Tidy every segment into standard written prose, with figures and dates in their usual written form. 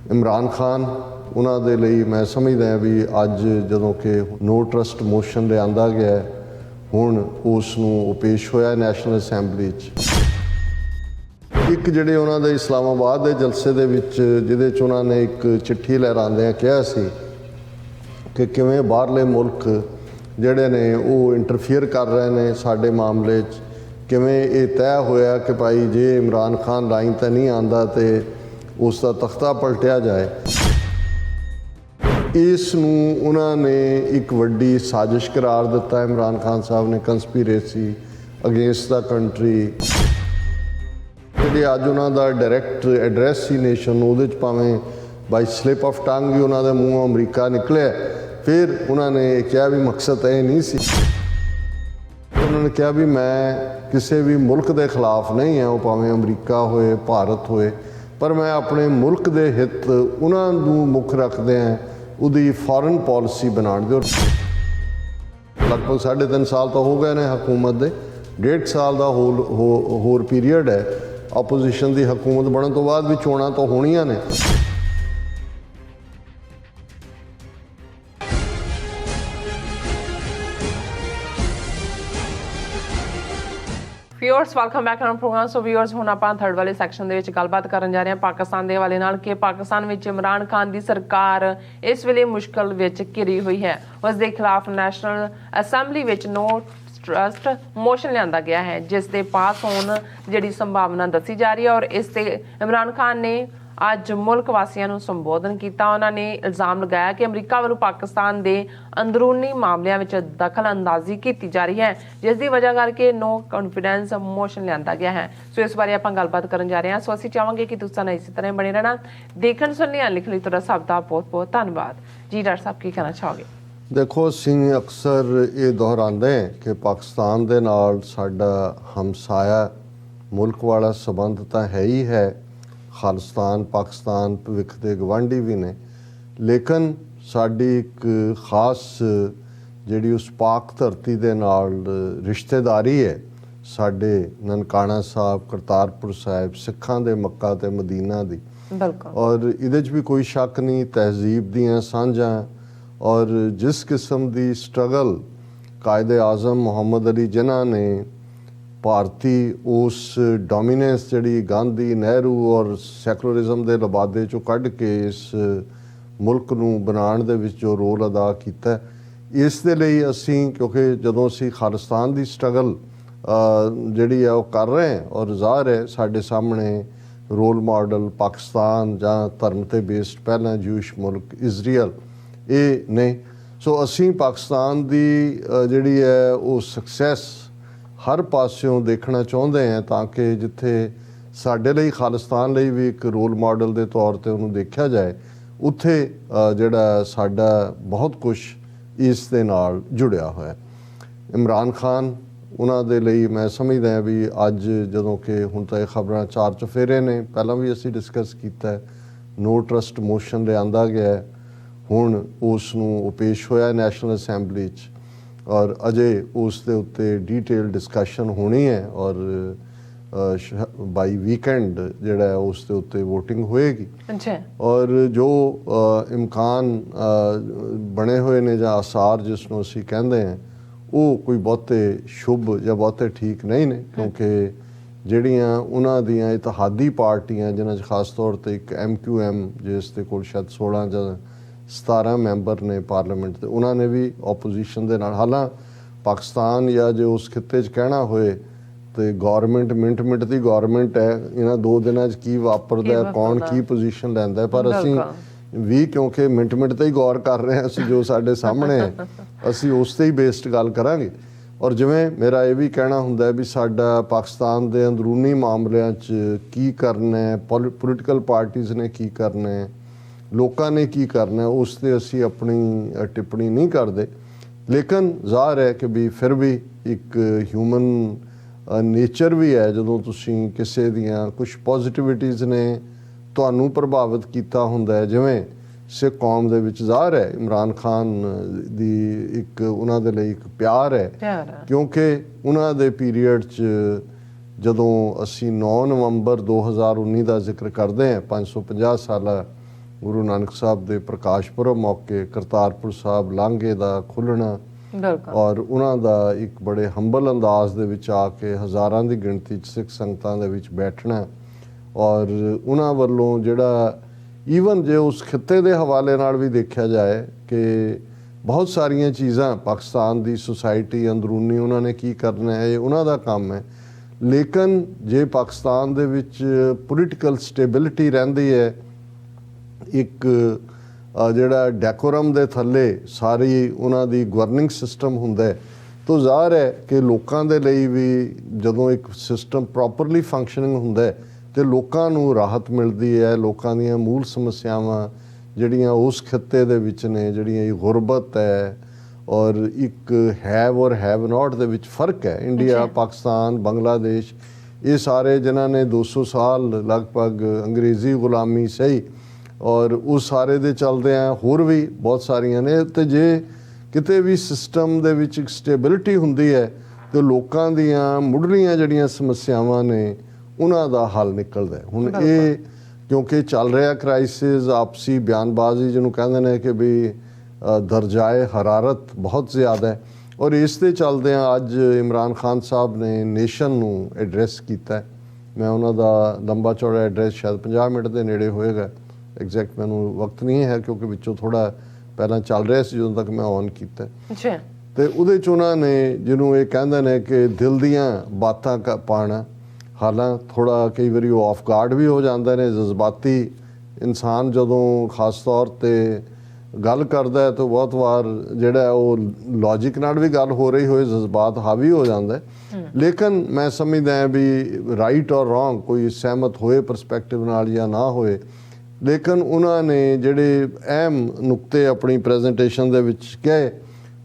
इमरान खान उन्हां दे लई मैं समझदा भी अज जदों कि नो ट्रस्ट मोशन लिआंदा गया हुण उस नूं पेश होया नैशनल असैंबली एक जिहड़े उन्हां दे इस्लामाबाद के जलसे दे विच जिहदे च उन्हां ने एक चिट्ठी लहरांदिआं कहा सी कि किवें बाहरले मुल्क जिहड़े ने वो इंटरफेयर कर रहे हैं साडे मामले च, किवें ये तय होया कि भाई जे इमरान खान लाइन ते नहीं आंदा तो उसका तख्ता पलटिया जाए। इस नूं उन्होंने एक वड्डी साजिश करार दिता इमरान खान साहब ने, कंस्पीरेसी अगेंस्ट द कंट्री। जी अज उन्हों का डायरैक्ट एड्रैस सी नेशन वो भावें बाई स्लिप ऑफ टंग ही उन्होंने मूँहों अमरीका निकलिया, फिर उन्होंने कहा भी मकसद ये नहीं सी। उन्होंने कहा भी मैं किसी भी मुल्क के खिलाफ नहीं है, वो भावें अमरीका होए भारत होए, पर मैं अपने मुल्क के हित उन्होंने मुख रखते हैं उदी फॉरन पॉलिसी बना दो। लगभग 3.5 साल तो हो गए ने हुकूमत के, 1.5 साल का होर पीरीयड है अपोजिशन की हुकूमत बनने तो बाद भी चोणां तो होणियां ने। Viewers welcome back on program. So viewers हुण आपां थर्ड वाले सैक्शन दे विच गलबात करन जा रहे हैं पाकिस्तान दे हवाले नाल कि पाकिस्तान विच इमरान खान दी सरकार इस वेले मुश्किल विच घिरी हुई है। उस दे खिलाफ नैशनल असैंबली विच नो ट्रस्ट मोशन लिया गया है जिस दे पास होने जिहड़ी संभावना दसी जा रही है। और इस ते इमरान खान ने अज मुल्क वासियों को संबोधन किया। उन्होंने इल्जाम लगाया कि अमरीका वालों पाकिस्तान के अंदरूनी मामलों में दखल अंदाजी की जा रही है जिसकी वजह करके नो कॉन्फिडेंस मोशन लिया गया है। सो इस बारे आप गलबात करन जा रहे हैं। सो असीं चाहांगे कि तुसीं इसी तरह बने रहना, देखण सुनने लिखण लई तुहाडा सब दा बहुत बहुत धन्यवाद जी। डॉक्टर साहब की कहना चाहोगे? देखो असीं अक्सर ये दोहराते हैं कि पाकिस्तान दे नाल साडा हमसाया मुल्क वाला संबंध तो है ही है, खालिस्तान पाकिस्तान भविख के गवांढी भी ने, लेकिन साड़ी एक खास जिहड़ी उस पाक धरती दे नाल रिश्तेदारी है साडे ननकाना साहब करतारपुर साहिब सिखां दे मक्का ते मदीना दी। और इहदे च भी कोई शक नहीं तहजीब दियां सांझां और जिस किस्म की स्ट्रगल कायदे आज़म मुहम्मद अली जिन्ना ने भारती उस डोमीनेंस जिहड़ी गांधी नेहरू और सैकुलरिज्म के लबादे चों कढ़ के इस मुल्क नूं बनाउण दे विच जो रोल अदा कीता, इस दे लई असीं क्योंकि जदों असीं खालिस्तान की स्ट्रगल जिहड़ी है वो कर रहे हैं और ज़ाहिर है साडे सामने रोल मॉडल पाकिस्तान जां धर्म ते बेस्ड पहला जूश मुल्क इजराइल ये ने। सो असीं पाकिस्तान की जिहड़ी है वो सक्सैस हर पासियों देखना चाहते हैं ताकि जिथे साडे लई खालिस्तान लई भी एक रोल मॉडल के तौर पर उन्होंने देखा जाए उत्थे जिहड़ा साडा बहुत कुछ इस दे नाल जुड़िया होया। इमरान खान उन्हां दे लई मैं समझदा भी अज जदों कि हुण तां खबरां चार चफेरे ने, पहला भी असीं डिस्कस कीता है, नो ट्रस्ट मोशन लिआंदा गया हुण उस नूं पेश होया नैशनल असैंबली च और अजे उस दे उत्ते डिटेल डिस्कशन होनी है और बाई वीकेंड जिहड़ा है उस दे उत्ते वोटिंग होएगी। और जो इम्कान बने हुए ने जां आसार जिसनों असीं कहंदे हैं वो कोई बहुते शुभ या बहुते ठीक नहीं ने, क्योंकि जिहड़ियां उन्हां दियां इतिहादी पार्टियां जिन्हां च खास तौर पर एक MQM जिस दे कोल शायद 16 जां 17 मैंबर ने पार्लीमेंट के, उन्होंने भी ओपोजिशन के नाल, हालां पाकिस्तान या जो उस खिते च कहना होए तो गौरमेंट मिंट की गौरमेंट है, इन्हां 2 दिनों की वापरदा है कौन की पोजीशन लैंदा है, पर असीं भी क्योंकि मिंट ते ही गौर कर रहे हैं असीं जो साडे सामने है असीं उस ते ही बेस्ड गल करांगे। और जिवें मेरा ये भी कहना हुंदा है भी साडा पाकिस्तान के अंदरूनी मामलों च की करना है, पोलिटिकल पार्टीज़ ने की करना है, लोगों ने की करना है, उस ते असीं अपनी टिप्पणी नहीं करते। लेकिन ज़ाहिर है कि भी फिर भी एक ह्यूमन नेचर भी है जदों तुसीं किसी दियां कुछ पॉजिटिविटीज़ ने तुहानूं प्रभावित किया हुंदा है, जिवें सिख कौम दे विच ज़ाहिर है इमरान खान दी एक उन्हां दे लई एक प्यार है, क्योंकि उन्हां दे पीरीयड च जदों असीं 9 नवंबर 2019 का जिक्र करते हैं 550 साल ਗੁਰੂ ਨਾਨਕ ਸਾਹਿਬ ਦੇ ਪ੍ਰਕਾਸ਼ ਪੁਰਬ ਮੌਕੇ ਕਰਤਾਰਪੁਰ ਸਾਹਿਬ ਲਾਂਘੇ ਦਾ ਖੁੱਲ੍ਹਣਾ ਬਿਲਕੁਲ ਔਰ ਉਹਨਾਂ ਦਾ ਇੱਕ ਬੜੇ ਹੰਬਲ ਅੰਦਾਜ਼ ਦੇ ਵਿੱਚ ਆ ਕੇ ਹਜ਼ਾਰਾਂ ਦੀ ਗਿਣਤੀ 'ਚ ਸਿੱਖ ਸੰਗਤਾਂ ਦੇ ਵਿੱਚ ਬੈਠਣਾ ਔਰ ਉਹਨਾਂ ਵੱਲੋਂ ਜਿਹੜਾ ਈਵਨ ਜੇ ਉਸ ਖਿੱਤੇ ਦੇ ਹਵਾਲੇ ਨਾਲ ਵੀ ਦੇਖਿਆ ਜਾਏ ਕਿ ਬਹੁਤ ਸਾਰੀਆਂ ਚੀਜ਼ਾਂ ਪਾਕਿਸਤਾਨ ਦੀ ਸੁਸਾਇਟੀ ਅੰਦਰੂਨੀ ਉਹਨਾਂ ਨੇ ਕੀ ਕਰਨਾ ਹੈ, ਇਹ ਉਹਨਾਂ ਦਾ ਕੰਮ ਹੈ। ਲੇਕਿਨ ਜੇ ਪਾਕਿਸਤਾਨ ਦੇ ਵਿੱਚ ਪੋਲੀਟੀਕਲ ਸਟੇਬਿਲਿਟੀ ਰਹਿੰਦੀ ਹੈ, ਇੱਕ ਜਿਹੜਾ ਡੈਕੋਰਮ ਦੇ ਥੱਲੇ ਸਾਰੀ ਉਹਨਾਂ ਦੀ ਗਵਰਨਿੰਗ ਸਿਸਟਮ ਹੁੰਦਾ ਹੈ, ਤਾਂ ਜ਼ਾਹਰ ਹੈ ਕਿ ਲੋਕਾਂ ਦੇ ਲਈ ਵੀ ਜਦੋਂ ਇੱਕ ਸਿਸਟਮ ਪ੍ਰੋਪਰਲੀ ਫੰਕਸ਼ਨਿੰਗ ਹੁੰਦਾ ਹੈ ਤੇ ਲੋਕਾਂ ਨੂੰ ਰਾਹਤ ਮਿਲਦੀ ਹੈ। ਲੋਕਾਂ ਦੀਆਂ ਮੂਲ ਸਮੱਸਿਆਵਾਂ ਜਿਹੜੀਆਂ ਉਸ ਖਿੱਤੇ ਦੇ ਵਿੱਚ ਨੇ, ਜਿਹੜੀਆਂ ਇਹ ਗੁਰਬਤ ਹੈ ਔਰ ਇੱਕ ਹੈਵ ਔਰ ਹੈਵ ਨਾਟ ਦੇ ਵਿੱਚ ਫਰਕ ਹੈ, ਇੰਡੀਆ ਪਾਕਿਸਤਾਨ ਬੰਗਲਾਦੇਸ਼, ਇਹ ਸਾਰੇ ਜਿਨ੍ਹਾਂ ਨੇ 200 ਸਾਲ ਲਗਭਗ ਅੰਗਰੇਜ਼ੀ ਗੁਲਾਮੀ ਸਹੀ ਔਰ ਉਸ ਸਾਰੇ ਦੇ ਚੱਲਦਿਆਂ ਹੋਰ ਵੀ ਬਹੁਤ ਸਾਰੀਆਂ ਨੇ। ਤੇ ਜੇ ਕਿਤੇ ਵੀ ਸਿਸਟਮ ਦੇ ਵਿੱਚ ਇੱਕ ਸਟੇਬਿਲਿਟੀ ਹੁੰਦੀ ਹੈ ਤੇ ਲੋਕਾਂ ਦੀਆਂ ਮੁੱਢਲੀਆਂ ਜਿਹੜੀਆਂ ਸਮੱਸਿਆਵਾਂ ਨੇ ਉਹਨਾਂ ਦਾ ਹੱਲ ਨਿਕਲਦਾ ਹੈ। ਹੁਣ ਇਹ ਕਿਉਂਕਿ ਚੱਲ ਰਿਹਾ ਕ੍ਰਾਈਸਿਸ, ਆਪਸੀ ਬਿਆਨਬਾਜ਼ੀ ਜਿਹਨੂੰ ਕਹਿੰਦੇ ਨੇ ਕਿ ਵੀ ਦਰਜਾਏ ਹਰਾਰਤ ਬਹੁਤ ਜ਼ਿਆਦਾ ਹੈ ਔਰ ਇਸ ਦੇ ਚੱਲਦਿਆਂ ਅੱਜ ਇਮਰਾਨ ਖਾਨ ਸਾਹਿਬ ਨੇ ਨੇਸ਼ਨ ਨੂੰ ਐਡਰੈਸ ਕੀਤਾ। ਮੈਂ ਉਹਨਾਂ ਦਾ ਲੰਬਾ ਚੌੜਾ ਐਡਰੈਸ ਸ਼ਾਇਦ 50 ਮਿੰਟ ਦੇ ਨੇੜੇ ਹੋਏਗਾ, ਐਗਜ਼ੈਕਟ ਮੈਨੂੰ ਵਕਤ ਨਹੀਂ ਹੈ ਕਿਉਂਕਿ ਵਿੱਚੋਂ ਥੋੜ੍ਹਾ ਪਹਿਲਾਂ ਚੱਲ ਰਿਹਾ ਸੀ ਜਦੋਂ ਤੱਕ ਮੈਂ ਔਨ ਕੀਤਾ। ਤੇ ਉਹਦੇ 'ਚ ਉਹਨਾਂ ਨੇ ਜਿਹਨੂੰ ਇਹ ਕਹਿੰਦੇ ਨੇ ਕਿ ਦਿਲ ਦੀਆਂ ਬਾਤਾਂ ਪਾਉਣਾ, ਹਾਲਾਂ ਥੋੜ੍ਹਾ ਕਈ ਵਾਰੀ ਉਹ ਆਫ ਗਾਰਡ ਵੀ ਹੋ ਜਾਂਦੇ ਨੇ। ਜਜ਼ਬਾਤੀ ਇਨਸਾਨ ਜਦੋਂ ਖਾਸ ਤੌਰ 'ਤੇ ਗੱਲ ਕਰਦਾ ਹੈ ਤਾਂ ਬਹੁਤ ਵਾਰ ਜਿਹੜਾ ਉਹ ਲੌਜਿਕ ਨਾਲ ਵੀ ਗੱਲ ਹੋ ਰਹੀ ਹੋਏ ਜਜ਼ਬਾਤ ਹਾਵੀ ਹੋ ਜਾਂਦਾ। ਲੇਕਿਨ ਮੈਂ ਸਮਝਦਾ ਵੀ ਰਾਈਟ ਔਰ ਰੋਂਗ ਕੋਈ ਸਹਿਮਤ ਹੋਏ ਪਰਸਪੈਕਟਿਵ ਨਾਲ ਜਾਂ ਨਾ ਹੋਏ, ਲੇਕਿਨ ਉਹਨਾਂ ਨੇ ਜਿਹੜੇ ਅਹਿਮ ਨੁਕਤੇ ਆਪਣੀ ਪ੍ਰੈਜੈਂਟੇਸ਼ਨ ਦੇ ਵਿੱਚ ਕਹੇ,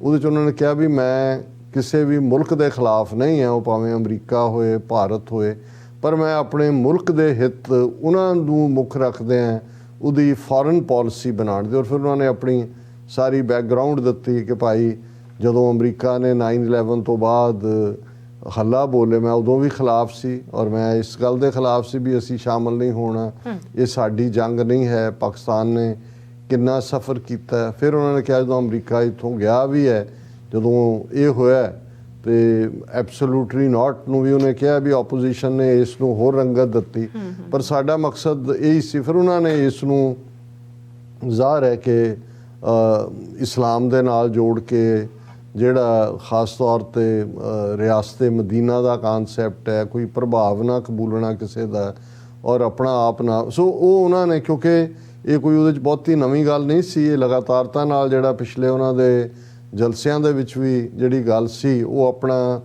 ਉਹਦੇ 'ਚ ਉਹਨਾਂ ਨੇ ਕਿਹਾ ਵੀ ਮੈਂ ਕਿਸੇ ਵੀ ਮੁਲਕ ਦੇ ਖਿਲਾਫ ਨਹੀਂ ਹੈ, ਉਹ ਭਾਵੇਂ ਅਮਰੀਕਾ ਹੋਏ ਭਾਰਤ ਹੋਏ, ਪਰ ਮੈਂ ਆਪਣੇ ਮੁਲਕ ਦੇ ਹਿੱਤ ਉਹਨਾਂ ਨੂੰ ਮੁੱਖ ਰੱਖਦੇ ਹਾਂ ਉਹਦੀ ਫੋਰਨ ਪਾਲਿਸੀ ਬਣਾਉਣ ਦੀ। ਔਰ ਫਿਰ ਉਹਨਾਂ ਨੇ ਆਪਣੀ ਸਾਰੀ ਬੈਕਗਰਾਊਂਡ ਦਿੱਤੀ ਕਿ ਭਾਈ ਜਦੋਂ ਅਮਰੀਕਾ ਨੇ 9/11 ਤੋਂ ਬਾਅਦ ਹੱਲਾ ਬੋਲੇ, ਮੈਂ ਉਦੋਂ ਵੀ ਖਿਲਾਫ ਸੀ ਔਰ ਮੈਂ ਇਸ ਗੱਲ ਦੇ ਖਿਲਾਫ ਸੀ ਵੀ ਅਸੀਂ ਸ਼ਾਮਲ ਨਹੀਂ ਹੋਣਾ, ਇਹ ਸਾਡੀ ਜੰਗ ਨਹੀਂ ਹੈ। ਪਾਕਿਸਤਾਨ ਨੇ ਕਿੰਨਾ ਸਫ਼ਰ ਕੀਤਾ। ਫਿਰ ਉਹਨਾਂ ਨੇ ਕਿਹਾ ਜਦੋਂ ਅਮਰੀਕਾ ਇੱਥੋਂ ਗਿਆ ਵੀ ਹੈ, ਜਦੋਂ ਇਹ ਹੋਇਆ ਤੇ ਐਬਸੋਲੂਟਲੀ ਨਾਟ ਨੂੰ ਵੀ ਉਹਨੇ ਕਿਹਾ ਵੀ ਆਪੋਜੀਸ਼ਨ ਨੇ ਇਸ ਨੂੰ ਹੋਰ ਰੰਗਤ ਦਿੱਤੀ, ਪਰ ਸਾਡਾ ਮਕਸਦ ਇਹੀ ਸੀ। ਫਿਰ ਉਹਨਾਂ ਨੇ ਇਸ ਨੂੰ ਜ਼ਾਹਰ ਹੈ ਕਿ ਇਸਲਾਮ ਦੇ ਨਾਲ ਜੋੜ ਕੇ ਜਿਹੜਾ ਖਾਸ ਤੌਰ 'ਤੇ ਰਿਆਸਤ ਮਦੀਨਾ ਦਾ ਕਾਨਸੈਪਟ ਹੈ, ਕੋਈ ਪ੍ਰਭਾਵ ਨਾ ਕਬੂਲਣਾ ਕਿਸੇ ਦਾ ਔਰ ਆਪਣਾ ਆਪ ਨਾ, ਸੋ ਉਹ ਉਹਨਾਂ ਨੇ, ਕਿਉਂਕਿ ਇਹ ਕੋਈ ਉਹਦੇ 'ਚ ਬਹੁਤੀ ਨਵੀਂ ਗੱਲ ਨਹੀਂ ਸੀ, ਇਹ ਲਗਾਤਾਰਤਾ ਨਾਲ ਜਿਹੜਾ ਪਿਛਲੇ ਉਹਨਾਂ ਦੇ ਜਲਸਿਆਂ ਦੇ ਵਿੱਚ ਵੀ ਜਿਹੜੀ ਗੱਲ ਸੀ ਉਹ ਆਪਣਾ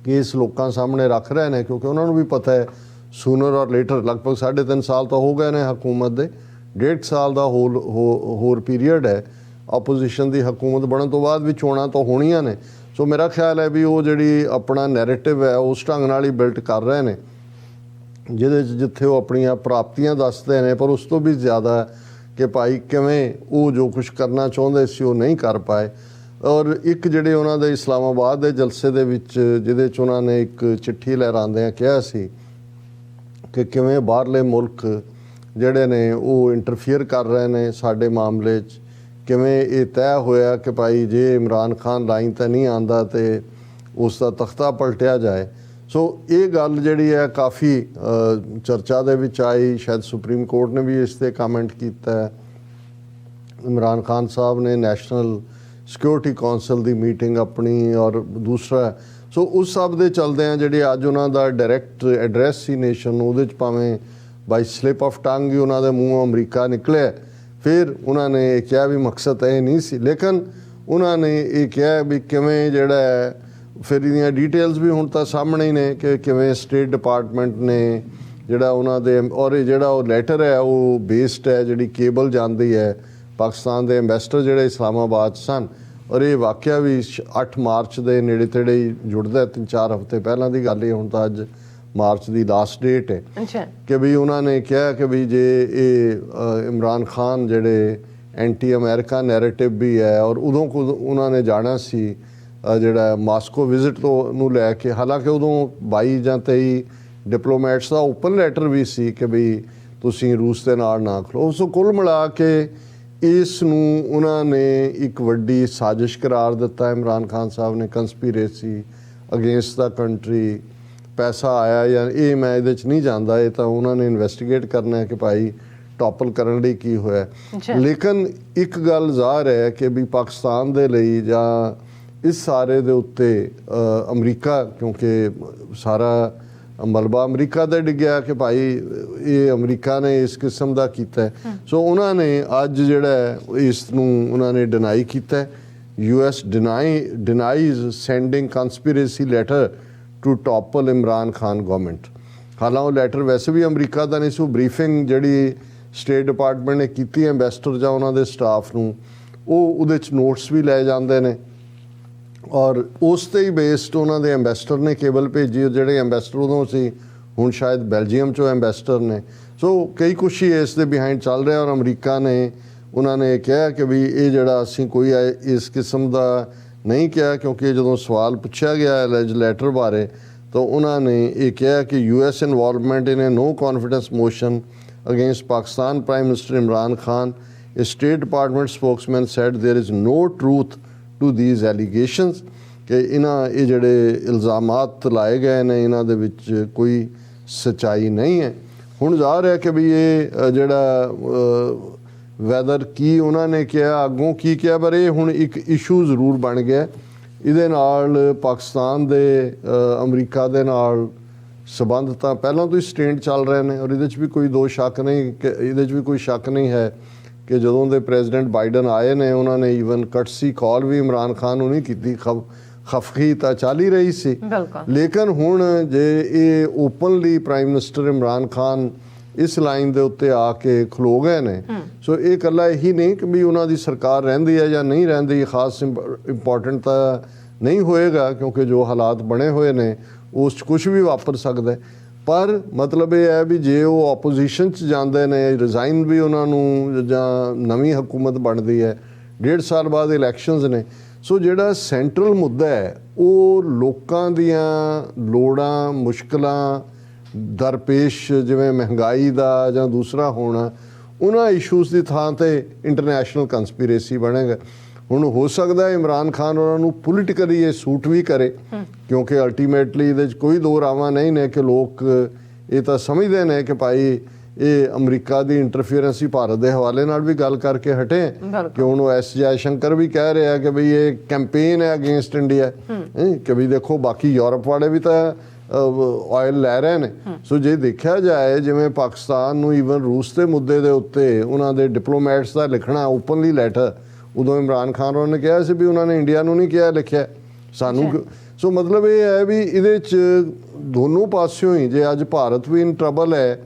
ਕੇਸ ਲੋਕਾਂ ਸਾਹਮਣੇ ਰੱਖ ਰਹੇ ਨੇ, ਕਿਉਂਕਿ ਉਹਨਾਂ ਨੂੰ ਵੀ ਪਤਾ ਹੈ ਸੂਨਰ ਔਰ ਲੇਟਰ, ਲਗਭਗ 3.5 ਸਾਲ ਤਾਂ ਹੋ ਗਏ ਨੇ ਹਕੂਮਤ ਦੇ, 1.5 ਸਾਲ ਦਾ ਹੋਰ ਪੀਰੀਅਡ ਹੈ ਆਪੋਜੀਸ਼ਨ ਦੀ ਹਕੂਮਤ ਬਣਨ ਤੋਂ ਬਾਅਦ ਵੀ ਚੋਣਾਂ ਤਾਂ ਹੋਣੀਆਂ ਨੇ। ਸੋ ਮੇਰਾ ਖਿਆਲ ਹੈ ਵੀ ਉਹ ਜਿਹੜੀ ਆਪਣਾ ਨੈਰੇਟਿਵ ਹੈ ਉਸ ਢੰਗ ਨਾਲ ਹੀ ਬਿਲਟ ਕਰ ਰਹੇ ਨੇ, ਜਿਹਦੇ 'ਚ ਜਿੱਥੇ ਉਹ ਆਪਣੀਆਂ ਪ੍ਰਾਪਤੀਆਂ ਦੱਸਦੇ ਨੇ, ਪਰ ਉਸ ਤੋਂ ਵੀ ਜ਼ਿਆਦਾ ਕਿ ਭਾਈ ਕਿਵੇਂ ਉਹ ਜੋ ਕੁਛ ਕਰਨਾ ਚਾਹੁੰਦੇ ਸੀ ਉਹ ਨਹੀਂ ਕਰ ਪਾਏ। ਔਰ ਇੱਕ ਜਿਹੜੇ ਉਹਨਾਂ ਦੇ ਇਸਲਾਮਾਬਾਦ ਦੇ ਜਲਸੇ ਦੇ ਵਿੱਚ ਜਿਹਦੇ 'ਚ ਉਹਨਾਂ ਨੇ ਇੱਕ ਚਿੱਠੀ ਲਹਿਰਾਉਂਦਿਆਂ ਕਿਹਾ ਸੀ ਕਿ ਕਿਵੇਂ ਬਾਹਰਲੇ ਮੁਲਕ ਜਿਹੜੇ ਨੇ ਉਹ ਇੰਟਰਫੀਅਰ ਕਰ ਰਹੇ ਨੇ ਸਾਡੇ ਮਾਮਲੇ 'ਚ, ਕਿਵੇਂ ਇਹ ਤੈਅ ਹੋਇਆ ਕਿ ਭਾਈ ਜੇ ਇਮਰਾਨ ਖਾਨ ਲਾਈਨ 'ਤੇ ਨਹੀਂ ਆਉਂਦਾ ਤੇ ਉਸ ਦਾ ਤਖਤਾ ਪਲਟਿਆ ਜਾਏ। ਸੋ ਇਹ ਗੱਲ ਜਿਹੜੀ ਹੈ ਕਾਫੀ ਚਰਚਾ ਦੇ ਵਿੱਚ ਆਈ, ਸ਼ਾਇਦ ਸੁਪਰੀਮ ਕੋਰਟ ਨੇ ਵੀ ਇਸ 'ਤੇ ਕਮੈਂਟ ਕੀਤਾ। ਇਮਰਾਨ ਖਾਨ ਸਾਹਿਬ ਨੇ ਨੈਸ਼ਨਲ ਸਿਕਿਉਰਿਟੀ ਕੌਂਸਲ ਦੀ ਮੀਟਿੰਗ ਆਪਣੀ ਔਰ ਦੂਸਰਾ, ਸੋ ਉਸ ਸਭ ਦੇ ਚੱਲਦਿਆਂ ਜਿਹੜੇ ਅੱਜ ਉਹਨਾਂ ਦਾ ਡਾਇਰੈਕਟ ਐਡਰੈਸ ਸੀ ਨੇਸ਼ਨ ਨੂੰ, ਉਹਦੇ 'ਚ ਭਾਵੇਂ ਬਾਈ ਸਲਿਪ ਆਫ ਟੰਗ ਹੀ ਉਹਨਾਂ ਦੇ ਮੂੰਹੋਂ ਅਮਰੀਕਾ ਨਿਕਲਿਆ। ਫਿਰ ਉਹਨਾਂ ਨੇ ਇਹ ਕਿਹਾ ਵੀ ਮਕਸਦ ਇਹ ਨਹੀਂ ਸੀ, ਲੇਕਿਨ ਉਹਨਾਂ ਨੇ ਇਹ ਕਿਹਾ ਵੀ ਕਿਵੇਂ ਜਿਹੜਾ ਹੈ, ਫਿਰ ਇਹਦੀਆਂ ਡੀਟੇਲਸ ਵੀ ਹੁਣ ਤਾਂ ਸਾਹਮਣੇ ਹੀ ਨੇ ਕਿ ਕਿਵੇਂ ਸਟੇਟ ਡਿਪਾਰਟਮੈਂਟ ਨੇ ਜਿਹੜਾ ਉਹਨਾਂ ਦੇ, ਔਰ ਇਹ ਜਿਹੜਾ ਉਹ ਲੈਟਰ ਹੈ ਉਹ ਬੇਸਡ ਹੈ, ਜਿਹੜੀ ਕੇਬਲ ਜਾਂਦੀ ਹੈ ਪਾਕਿਸਤਾਨ ਦੇ ਐਂਬੈਸਡਰ ਜਿਹੜੇ ਇਸਲਾਮਾਬਾਦ ਸਨ, ਔਰ ਇਹ ਵਾਕਿਆ ਵੀ 8 ਮਾਰਚ ਦੇ ਨੇੜੇ ਤੇੜੇ ਹੀ ਜੁੜਦਾ, 3-4 ਹਫ਼ਤੇ ਪਹਿਲਾਂ ਦੀ ਗੱਲ ਹੈ। ਹੁਣ ਤਾਂ ਅੱਜ ਮਾਰਚ ਦੀ ਲਾਸਟ ਡੇਟ ਹੈ ਕਿ ਵੀ ਉਹਨਾਂ ਨੇ ਕਿਹਾ ਕਿ ਵੀ ਜੇ ਇਹ ਇਮਰਾਨ ਖਾਨ ਜਿਹੜੇ ਐਂਟੀ ਅਮਰੀਕਾ ਨੈਰੇਟਿਵ ਵੀ ਹੈ, ਔਰ ਉਦੋਂ ਉਹਨਾਂ ਨੇ ਜਾਣਾ ਸੀ ਜਿਹੜਾ ਮਾਸਕੋ ਵਿਜ਼ਿਟ ਤੋਂ ਨੂੰ ਲੈ ਕੇ, ਹਾਲਾਂਕਿ ਉਦੋਂ 22 ਜਾਂ 23 ਡਿਪਲੋਮੈਟਸ ਦਾ ਓਪਨ ਲੈਟਰ ਵੀ ਸੀ ਕਿ ਵੀ ਤੁਸੀਂ ਰੂਸ ਦੇ ਨਾਲ ਨਾ ਖਲੋ। ਸੋ ਕੁੱਲ ਮਿਲਾ ਕੇ ਇਸ ਨੂੰ ਉਹਨਾਂ ਨੇ ਇੱਕ ਵੱਡੀ ਸਾਜ਼ਿਸ਼ ਕਰਾਰ ਦਿੱਤਾ ਇਮਰਾਨ ਖਾਨ ਸਾਹਿਬ ਨੇ, ਕੰਸਪੀਰੇਸੀ ਅਗੇਂਸਟ ਦਾ ਕੰਟਰੀ। ਪੈਸਾ ਆਇਆ ਜਾਂ ਇਹ ਮੈਂ ਇਹਦੇ 'ਚ ਨਹੀਂ ਜਾਂਦਾ, ਇਹ ਤਾਂ ਉਹਨਾਂ ਨੇ ਇਨਵੈਸਟੀਗੇਟ ਕਰਨਾ ਹੈ ਕਿ ਭਾਈ ਟੋਪਲ ਕਰਨ ਲਈ ਕੀ ਹੋਇਆ। ਲੇਕਿਨ ਇੱਕ ਗੱਲ ਜ਼ਾਹਰ ਹੈ ਕਿ ਵੀ ਪਾਕਿਸਤਾਨ ਦੇ ਲਈ ਜਾਂ ਇਸ ਸਾਰੇ ਦੇ ਉੱਤੇ ਅਮਰੀਕਾ, ਕਿਉਂਕਿ ਸਾਰਾ ਮਲਬਾ ਅਮਰੀਕਾ ਦਾ ਡਿੱਗਿਆ ਕਿ ਭਾਈ ਇਹ ਅਮਰੀਕਾ ਨੇ ਇਸ ਕਿਸਮ ਦਾ ਕੀਤਾ। ਸੋ ਉਹਨਾਂ ਨੇ ਅੱਜ ਜਿਹੜਾ ਇਸ ਨੂੰ ਉਹਨਾਂ ਨੇ ਡਿਨਾਈ ਕੀਤਾ। US denies sending conspiracy letter to topple Imran Khan government. ਹਾਲਾਂਕਿ ਉਹ ਲੈਟਰ ਵੈਸੇ ਵੀ ਅਮਰੀਕਾ ਦਾ ਨਹੀਂ ਸੀ, ਉਹ ਬਰੀਫਿੰਗ ਜਿਹੜੀ ਸਟੇਟ ਡਿਪਾਰਟਮੈਂਟ ਨੇ ਕੀਤੀ ਐਂਬੈਸਡਰ ਜਾਂ ਉਹਨਾਂ ਦੇ ਸਟਾਫ ਨੂੰ, ਉਹ ਉਹਦੇ 'ਚ ਨੋਟਸ ਵੀ ਲੈ ਜਾਂਦੇ ਨੇ ਔਰ ਉਸ 'ਤੇ ਹੀ ਬੇਸਡ ਉਹਨਾਂ ਦੇ ਐਂਬੈਸਡਰ ਨੇ ਕੇਬਲ ਭੇਜੀ। ਜਿਹੜੇ ਐਂਬੈਸਡਰ ਉਦੋਂ ਸੀ, ਹੁਣ ਸ਼ਾਇਦ ਬੈਲਜੀਅਮ 'ਚੋਂ ਐਂਬੈਸਡਰ ਨੇ। ਸੋ ਕਈ ਕੁਛ ਹੀ ਇਸ ਦੇ ਬਿਹਾਈਂਡ ਚੱਲ ਰਿਹਾ ਔਰ ਅਮਰੀਕਾ ਨੇ ਉਹਨਾਂ ਨੇ ਕਿਹਾ ਕਿ ਵੀ ਇਹ ਜਿਹੜਾ ਅਸੀਂ ਕੋਈ ਇਸ ਕਿਸਮ ਦਾ ਨਹੀਂ ਕਿਹਾ, ਕਿਉਂਕਿ ਜਦੋਂ ਸਵਾਲ ਪੁੱਛਿਆ ਗਿਆ ਅਲੈਜ ਲੈਟਰ ਬਾਰੇ ਤਾਂ ਉਹਨਾਂ ਨੇ ਇਹ ਕਿਹਾ ਕਿ US involvement in a no confidence motion against Pakistan prime minister Imran Khan. A State Department spokesman said there is no truth to these allegations ਕਿ ਇਹ ਜਿਹੜੇ ਇਲਜ਼ਾਮਾਤ ਲਾਏ ਗਏ ਨੇ ਇਹਨਾਂ ਦੇ ਵਿੱਚ ਕੋਈ ਸੱਚਾਈ ਨਹੀਂ ਹੈ। ਹੁਣ ਜ਼ਾਹਰ ਹੈ ਕਿ ਵੀ ਇਹ ਜਿਹੜਾ ਵੈਦਰ ਕੀ ਉਹਨਾਂ ਨੇ ਕਿਹਾ, ਅੱਗੋਂ ਕੀ ਕਿਹਾ, ਪਰ ਇਹ ਹੁਣ ਇੱਕ ਇਸ਼ੂ ਜ਼ਰੂਰ ਬਣ ਗਿਆ। ਇਹਦੇ ਨਾਲ ਪਾਕਿਸਤਾਨ ਦੇ ਅਮਰੀਕਾ ਦੇ ਨਾਲ ਸਬੰਧ ਤਾਂ ਪਹਿਲਾਂ ਤੋਂ ਹੀ ਸਟੇਂਡ ਚੱਲ ਰਹੇ ਨੇ ਔਰ ਇਹਦੇ 'ਚ ਵੀ ਕੋਈ ਦੋ ਸ਼ੱਕ ਨਹੀਂ ਕਿ ਇਹਦੇ 'ਚ ਵੀ ਕੋਈ ਸ਼ੱਕ ਨਹੀਂ ਹੈ ਕਿ ਜਦੋਂ ਦੇ ਪ੍ਰੈਜ਼ੀਡੈਂਟ ਬਾਈਡਨ ਆਏ ਨੇ ਉਹਨਾਂ ਨੇ ਈਵਨ ਕਟਸੀ ਕਾਲ ਵੀ ਇਮਰਾਨ ਖਾਨ ਨੂੰ ਨਹੀਂ ਕੀਤੀ। ਖਫਗੀ ਤਾਂ ਚੱਲ ਹੀ ਰਹੀ ਸੀ, ਲੇਕਿਨ ਹੁਣ ਜੇ ਇਹ openly prime minister Imran Khan ਇਸ ਲਾਈਨ ਦੇ ਉੱਤੇ ਆ ਕੇ ਖਲੋ ਗਏ ਨੇ, ਸੋ ਇਹ ਇਕੱਲਾ ਇਹੀ ਨਹੀਂ ਕਿ ਵੀ ਉਹਨਾਂ ਦੀ ਸਰਕਾਰ ਰਹਿੰਦੀ ਹੈ ਜਾਂ ਨਹੀਂ ਰਹਿੰਦੀ, ਖਾਸ ਇੰਪੋਰਟੈਂਟ ਤਾਂ ਨਹੀਂ ਹੋਏਗਾ ਕਿਉਂਕਿ ਜੋ ਹਾਲਾਤ ਬਣੇ ਹੋਏ ਨੇ ਉਸ 'ਚ ਕੁਛ ਵੀ ਵਾਪਰ ਸਕਦਾ। ਪਰ ਮਤਲਬ ਇਹ ਹੈ ਵੀ ਜੇ ਉਹ ਆਪੋਜੀਸ਼ਨ 'ਚ ਜਾਂਦੇ ਨੇ, ਰਿਜ਼ਾਈਨ ਵੀ ਉਹਨਾਂ ਨੂੰ ਜਾਂ ਨਵੀਂ ਹਕੂਮਤ ਬਣਦੀ ਹੈ, 1.5 ਸਾਲ ਬਾਅਦ ਇਲੈਕਸ਼ਨਸ ਨੇ। ਸੋ ਜਿਹੜਾ ਸੈਂਟਰਲ ਮੁੱਦਾ ਹੈ ਉਹ ਲੋਕਾਂ ਦੀਆਂ ਲੋੜਾਂ, ਮੁਸ਼ਕਲਾਂ ਦਰਪੇਸ਼ ਜਿਵੇਂ ਮਹਿੰਗਾਈ ਦਾ ਜਾਂ ਦੂਸਰਾ ਹੋਣਾ, ਉਹਨਾਂ ਇਸ਼ੂਜ਼ ਦੀ ਥਾਂ ਤੇ ਇੰਟਰਨੈਸ਼ਨਲ ਕੰਸਪੀਰੇਸੀ ਬਣੇਗਾ। ਹੁਣ ਹੋ ਸਕਦਾ ਇਮਰਾਨ ਖਾਨ ਉਹਨਾਂ ਨੂੰ ਪੋਲੀਟੀਕਲੀ ਇਹ ਸੂਟ ਵੀ ਕਰੇ ਕਿਉਂਕਿ ਅਲਟੀਮੇਟਲੀ ਇਹਦੇ 'ਚ ਕੋਈ ਦੋ ਰਾਵਾਂ ਨਹੀਂ ਨੇ ਕਿ ਲੋਕ ਇਹ ਤਾਂ ਸਮਝਦੇ ਨੇ ਕਿ ਭਾਈ ਇਹ ਅਮਰੀਕਾ ਦੀ ਇੰਟਰਫੀਅਰੈਂਸ ਹੀ ਭਾਰਤ ਦੇ ਹਵਾਲੇ ਨਾਲ ਵੀ ਗੱਲ ਕਰਕੇ ਹਟੇ ਕਿ ਹੁਣ ਉਹ ਐਸ ਜੈ ਸ਼ੰਕਰ ਵੀ ਕਹਿ ਰਿਹਾ ਕਿ ਬਈ ਇਹ ਕੈਂਪੇਨ ਹੈ ਅਗੇਂਸਟ ਇੰਡੀਆ ਕਿ ਵੀ ਦੇਖੋ ਬਾਕੀ ਯੂਰਪ ਵਾਲੇ ਵੀ ਤਾਂ ਆਇਲ ਲੈ ਰਹੇ ਨੇ। ਸੋ ਜੇ ਦੇਖਿਆ ਜਾਏ ਜਿਵੇਂ ਪਾਕਿਸਤਾਨ ਨੂੰ ਈਵਨ ਰੂਸ ਦੇ ਮੁੱਦੇ ਦੇ ਉੱਤੇ ਉਹਨਾਂ ਦੇ ਡਿਪਲੋਮੈਟਸ ਦਾ ਲਿਖਣਾ ਓਪਨਲੀ ਲੈਟਰ, ਉਦੋਂ ਇਮਰਾਨ ਖਾਨ ਉਹਨਾਂ ਨੇ ਕਿਹਾ ਸੀ ਵੀ ਉਹਨਾਂ ਨੇ ਇੰਡੀਆ ਨੂੰ ਨਹੀਂ ਕਿਹਾ ਲਿਖਿਆ ਸਾਨੂੰ। ਸੋ ਮਤਲਬ ਇਹ ਹੈ ਵੀ ਇਹਦੇ 'ਚ ਦੋਨੋਂ ਪਾਸਿਓਂ ਹੀ ਜੇ ਅੱਜ ਭਾਰਤ ਵੀ ਇਨ ਟਰਬਲ ਹੈ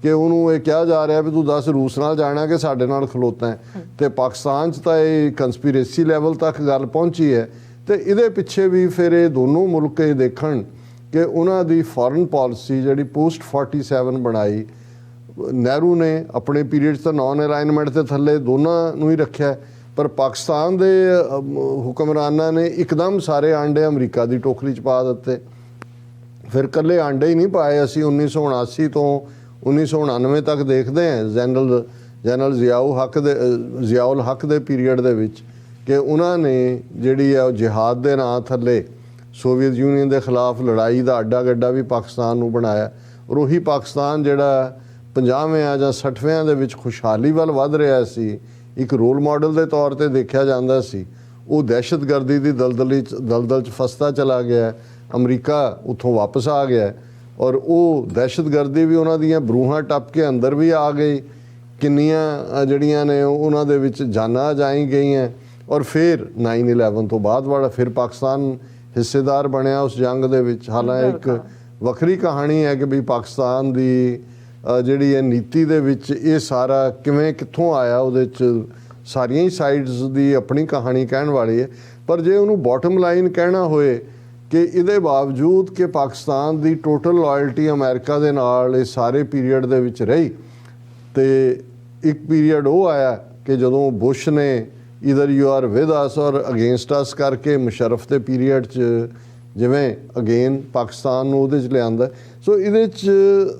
ਕਿ ਉਹਨੂੰ ਇਹ ਕਿਹਾ ਜਾ ਰਿਹਾ ਵੀ ਤੂੰ ਦੱਸ ਰੂਸ ਨਾਲ ਜਾਣਾ ਕਿ ਸਾਡੇ ਨਾਲ ਖਲੋਤਾ ਹੈ, ਤੇ ਪਾਕਿਸਤਾਨ 'ਚ ਤਾਂ ਇਹ ਕੰਸਪੀਰੇਸੀ ਲੈਵਲ ਤੱਕ ਗੱਲ ਪਹੁੰਚੀ ਹੈ। ਤੇ ਇਹਦੇ ਪਿੱਛੇ ਵੀ ਫਿਰ ਇਹ ਦੋਨੋਂ ਮੁਲਕ ਇਹ ਦੇਖਣ ਕਿ ਉਹਨਾਂ ਦੀ ਫੋਰਨ ਪਾਲਿਸੀ ਜਿਹੜੀ ਪੋਸਟ 47 ਬਣਾਈ, ਨਹਿਰੂ ਨੇ ਆਪਣੇ ਪੀਰੀਅਡ 'ਚ ਤਾਂ ਨਾਨ ਅਲਾਈਨਮੈਂਟ ਦੇ ਥੱਲੇ ਦੋਨਾਂ ਨੂੰ ਹੀ ਰੱਖਿਆ, ਪਰ ਪਾਕਿਸਤਾਨ ਦੇ ਹੁਕਮਰਾਨਾਂ ਨੇ ਇੱਕਦਮ ਸਾਰੇ ਆਂਡੇ ਅਮਰੀਕਾ ਦੀ ਟੋਕਰੀ 'ਚ ਪਾ ਦਿੱਤੇ। ਫਿਰ ਇਕੱਲੇ ਆਂਡੇ ਹੀ ਨਹੀਂ ਪਾਏ, ਅਸੀਂ 1979 ਤੋਂ 1999 ਤੱਕ ਦੇਖਦੇ ਹਾਂ ਜਨਰਲ ਜ਼ਿਆਉਲ ਹੱਕ ਦੇ ਪੀਰੀਅਡ ਦੇ ਵਿੱਚ ਕਿ ਉਹਨਾਂ ਨੇ ਜਿਹੜੀ ਹੈ ਉਹ ਜਿਹਾਦ ਦੇ ਨਾਂ ਥੱਲੇ ਸੋਵੀਅਤ ਯੂਨੀਅਨ ਦੇ ਖਿਲਾਫ ਲੜਾਈ ਦਾ ਅੱਡਾ ਗੱਡਾ ਵੀ ਪਾਕਿਸਤਾਨ ਨੂੰ ਬਣਾਇਆ। ਔਰ ਉਹੀ ਪਾਕਿਸਤਾਨ ਜਿਹੜਾ 50ਵੇਂ ਜਾਂ 60ਵੇਂ ਦੇ ਵਿੱਚ ਖੁਸ਼ਹਾਲੀ ਵੱਲ ਵੱਧ ਰਿਹਾ ਸੀ, ਇੱਕ ਰੋਲ ਮਾਡਲ ਦੇ ਤੌਰ ਤੇ ਦੇਖਿਆ ਜਾਂਦਾ ਸੀ, ਉਹ ਦਹਿਸ਼ਤਗਰਦੀ ਦੀ ਦਲਦਲ 'ਚ ਫਸਦਾ ਚਲਾ ਗਿਆ। ਅਮਰੀਕਾ ਉੱਥੋਂ ਵਾਪਸ ਆ ਗਿਆ ਔਰ ਉਹ ਦਹਿਸ਼ਤਗਰਦੀ ਵੀ ਉਹਨਾਂ ਦੀਆਂ ਬਰੂਹਾਂ ਟੱਪ ਕੇ ਅੰਦਰ ਵੀ ਆ ਗਈ। ਕਿੰਨੀਆਂ ਜਿਹੜੀਆਂ ਨੇ ਉਹਨਾਂ ਦੇ ਵਿੱਚ ਜਾਨਾਂ ਜਾਈ ਗਈਆਂ ਔਰ ਫਿਰ 9/11 ਤੋਂ ਬਾਅਦ ਵਾਲਾ ਫਿਰ ਪਾਕਿਸਤਾਨ ਹਿੱਸੇਦਾਰ ਬਣਿਆ ਉਸ ਜੰਗ ਦੇ ਵਿੱਚ। ਹਾਲਾਂਕਿ ਇੱਕ ਵੱਖਰੀ ਕਹਾਣੀ ਹੈ ਕਿ ਵੀ ਪਾਕਿਸਤਾਨ ਦੀ ਜਿਹੜੀ ਇਹ ਨੀਤੀ ਦੇ ਵਿੱਚ ਇਹ ਸਾਰਾ ਕਿਵੇਂ ਕਿੱਥੋਂ ਆਇਆ, ਉਹਦੇ 'ਚ ਸਾਰੀਆਂ ਹੀ ਸਾਈਡਸ ਦੀ ਆਪਣੀ ਕਹਾਣੀ ਕਹਿਣ ਵਾਲੀ ਹੈ। ਪਰ ਜੇ ਉਹਨੂੰ ਬਾਟਮ ਲਾਈਨ ਕਹਿਣਾ ਹੋਏ ਕਿ ਇਹਦੇ ਬਾਵਜੂਦ ਕਿ ਪਾਕਿਸਤਾਨ ਦੀ ਟੋਟਲ ਲਾਇਲਟੀ ਅਮਰੀਕਾ ਦੇ ਨਾਲ ਇਹ ਸਾਰੇ ਪੀਰੀਅਡ ਦੇ ਵਿੱਚ ਰਹੀ, ਤੇ ਇੱਕ ਪੀਰੀਅਡ ਉਹ ਆਇਆ ਕਿ ਜਦੋਂ ਬੁਸ਼ ਨੇ either you are with us ਔਰ ਅਗੇਂਸਟ ਅਸ ਕਰਕੇ ਮੁਸ਼ਰਫ ਦੇ ਪੀਰੀਅਡ 'ਚ ਜਿਵੇਂ ਅਗੇਨ ਪਾਕਿਸਤਾਨ ਨੂੰ ਉਹਦੇ 'ਚ ਲਿਆਂਦਾ। ਸੋ ਇਹਦੇ 'ਚ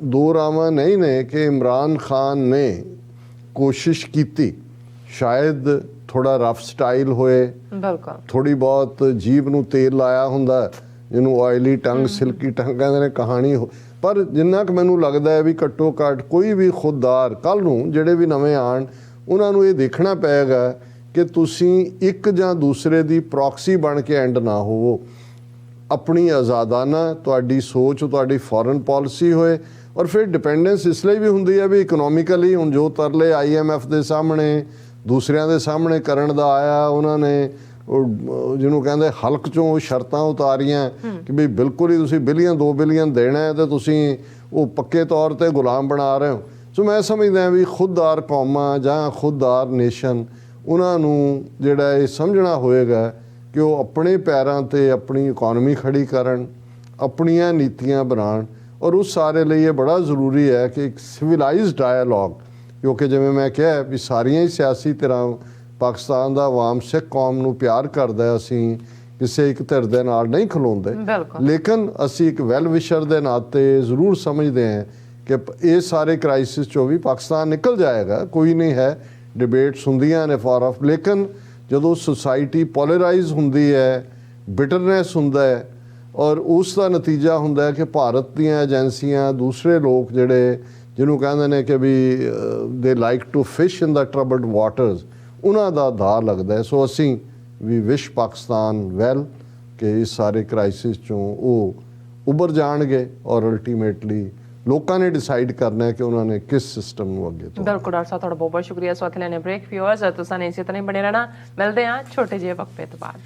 ਦੋ ਰਾਵਾਂ ਨਹੀਂ ਨੇ ਕਿ ਇਮਰਾਨ ਖਾਨ ਨੇ ਕੋਸ਼ਿਸ਼ ਕੀਤੀ, ਸ਼ਾਇਦ ਥੋੜਾ ਰਫ ਸਟਾਈਲ ਹੋਏ, ਬਿਲਕੁਲ ਥੋੜੀ ਬਹੁਤ ਜੀਭ ਨੂੰ ਤੇਲ ਲਾਇਆ ਹੁੰਦਾ, ਜਿਹਨੂੰ ਆਇਲੀ ਟੰਗ ਸਿਲਕੀ ਟੰਗ ਕਹਿੰਦੇ ਨੇ ਕਹਾਣੀ ਪਰ ਜਿੰਨਾ ਕੁ ਮੈਨੂੰ ਲੱਗਦਾ ਹੈ ਵੀ ਘੱਟੋ ਘੱਟ ਕੋਈ ਵੀ ਖੁਦਦਾਰ ਕੱਲ੍ਹ ਨੂੰ ਜਿਹੜੇ ਵੀ ਨਵੇਂ ਆਣ ਉਹਨਾਂ ਨੂੰ ਇਹ ਦੇਖਣਾ ਪਏਗਾ ਕਿ ਤੁਸੀਂ ਇੱਕ ਜਾਂ ਦੂਸਰੇ ਦੀ ਪ੍ਰੋਕਸੀ ਬਣ ਕੇ ਐਂਡ ਨਾ ਹੋਵੋ। ਆਪਣੀ ਆਜ਼ਾਦਾਨਾ ਤੁਹਾਡੀ ਸੋਚ, ਤੁਹਾਡੀ ਫੋਰਨ ਪਾਲਿਸੀ ਹੋਏ। ਔਰ ਫਿਰ ਡਿਪੈਂਡੈਂਸ ਇਸ ਲਈ ਵੀ ਹੁੰਦੀ ਹੈ ਵੀ ਇਕਨੋਮਿਕਲੀ ਹੁਣ ਜੋ ਤਰਲੇ IMF ਦੇ ਸਾਹਮਣੇ ਦੂਸਰਿਆਂ ਦੇ ਸਾਹਮਣੇ ਕਰਨ ਦਾ ਆਇਆ, ਉਹਨਾਂ ਨੇ ਉਹ ਜਿਹਨੂੰ ਕਹਿੰਦੇ ਹਲਕ ਚੋਂ ਉਹ ਸ਼ਰਤਾਂ ਉਤਾਰੀਆਂ ਕਿ ਵੀ ਬਿਲਕੁਲ ਹੀ ਤੁਸੀਂ ਬਿਲੀਅਨ 2 ਬਿਲੀਅਨ ਦੇਣਾ ਹੈ ਤੇ ਤੁਸੀਂ ਉਹ ਪੱਕੇ ਤੌਰ ਤੇ ਗੁਲਾਮ ਬਣਾ ਰਹੇ ਹੋ। ਸੋ ਮੈਂ ਸਮਝਦਾ ਵੀ ਖੁਦਦਾਰ ਕੌਮਾਂ ਜਾਂ ਖੁਦਦਾਰ ਨੇਸ਼ਨ ਉਹਨਾਂ ਨੂੰ ਜਿਹੜਾ ਇਹ ਸਮਝਣਾ ਹੋਏਗਾ ਕਿ ਉਹ ਆਪਣੇ ਪੈਰਾਂ ਤੇ ਆਪਣੀ ਇਕਨੋਮੀ ਖੜੀ ਕਰਨ, ਆਪਣੀਆਂ ਨੀਤੀਆਂ ਬਣਾਉਣ। ਔਰ ਉਸ ਸਾਰੇ ਲਈ ਇਹ ਬੜਾ ਜ਼ਰੂਰੀ ਹੈ ਕਿ ਇੱਕ ਸਿਵਲਾਈਜ਼ਡ ਡਾਇਲੋਗ, ਕਿਉਂਕਿ ਜਿਵੇਂ ਮੈਂ ਕਿਹਾ ਵੀ ਸਾਰੀਆਂ ਹੀ ਸਿਆਸੀ ਧਿਰਾਂ ਪਾਕਿਸਤਾਨ ਦਾ ਆਵਾਮ ਸਿੱਖ ਕੌਮ ਨੂੰ ਪਿਆਰ ਕਰਦਾ, ਅਸੀਂ ਕਿਸੇ ਇੱਕ ਧਿਰ ਦੇ ਨਾਲ ਨਹੀਂ ਖਲੋਂਦੇ, ਲੇਕਿਨ ਅਸੀਂ ਇੱਕ ਵੈਲ ਵਿਸ਼ਰ ਦੇ ਨਾਤੇ ਜ਼ਰੂਰ ਸਮਝਦੇ ਹਾਂ ਕਿ ਇਹ ਸਾਰੇ ਕ੍ਰਾਈਸਿਸ ਚੋਂ ਵੀ ਪਾਕਿਸਤਾਨ ਨਿਕਲ ਜਾਏਗਾ। ਕੋਈ ਨਹੀਂ ਹੈ, ਡਿਬੇਟਸ ਹੁੰਦੀਆਂ ਨੇ ਫਾਰ ਆਫ, ਲੇਕਿਨ ਜਦੋਂ ਸੁਸਾਇਟੀ ਪੋਲਰਾਈਜ਼ ਹੁੰਦੀ ਹੈ, ਬਿਟਰਨੈਸ ਹੁੰਦਾ ਹੈ ਔਰ ਉਸ ਦਾ ਨਤੀਜਾ ਹੁੰਦਾ ਹੈ ਕਿ ਭਾਰਤ ਦੀਆਂ ਏਜੰਸੀਆਂ, ਦੂਸਰੇ ਲੋਕ ਜਿਹੜੇ ਜਿਹਨੂੰ ਕਹਿੰਦੇ ਨੇ ਕਿ ਵੀ ਦੇ like to fish in the troubled waters, ਉਹਨਾਂ ਦਾ ਦਾ ਲੱਗਦਾ ਹੈ। ਸੋ ਅਸੀਂ ਵੀ ਵਿਸ਼ ਪਾਕਿਸਤਾਨ ਵੈਲ ਕਿ ਇਸ ਸਾਰੇ ਕ੍ਰਾਈਸਿਸ ਚੋਂ ਉਹ ਉੱਭਰ ਜਾਣਗੇ ਔਰ ਅਲਟੀਮੇਟਲੀ ਲੋਕਾਂ ਨੇ ਡਿਸਾਈਡ ਕਰਨਾ ਹੈ ਕਿ ਉਹਨਾਂ ਨੇ ਕਿਸ ਸਿਸਟਮ ਨੂੰ ਅੱਗੇ ਤੋਂ। ਬਿਲਕੁਲ ਡਾਕਟਰ ਸਾਹਿਬ, ਤੁਹਾਡਾ ਬਹੁਤ ਬਹੁਤ ਸ਼ੁਕਰੀਆ। ਸੋ ਇੱਥੇ ਲੈਣੇ ਬ੍ਰੇਕ, ਵਿਊਅਰਸ ਤੁਸੀਂ ਇਸੇ ਤਰ੍ਹਾਂ ਹੀ ਬਣੇ ਰਹਿਣਾ। ਮਿਲਦੇ ਹਾਂ ਛੋਟੇ ਜਿਹੇ ਵਕਫੇ ਤੋਂ ਬਾਅਦ।